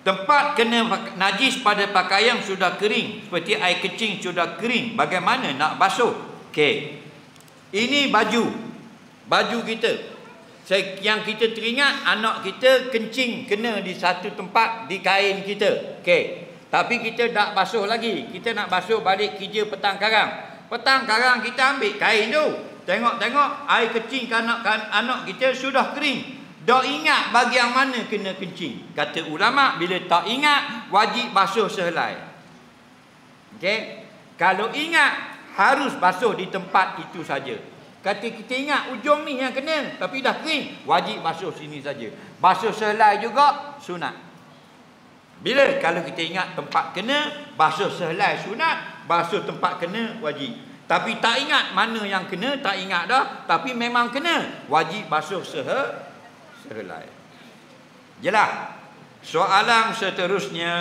Tempat kena najis pada pakaian sudah kering, seperti air kecing sudah kering, bagaimana nak basuh? Okey. Ini baju kita. Yang kita teringat, anak kita kencing kena di satu tempat di kain kita. Okey. Tapi kita tak basuh lagi. Kita nak basuh balik kerja petang karang. Petang karang kita ambil kain tu. Tengok-tengok air kecing anak kita sudah kering. Dah ingat bahagian mana kena kencing. Kata ulama, bila tak ingat, wajib basuh sehelai. Okey? Kalau ingat, harus basuh di tempat itu saja. Kata kita ingat ujung ni yang kena, tapi dah kering, wajib basuh sini saja. Basuh sehelai juga sunat. Bila? Kalau kita ingat tempat kena, basuh sehelai sunat, basuh tempat kena wajib. Tapi tak ingat mana yang kena, tak ingat dah, tapi memang kena, wajib basuh sehelai. Jelas. Soalan seterusnya.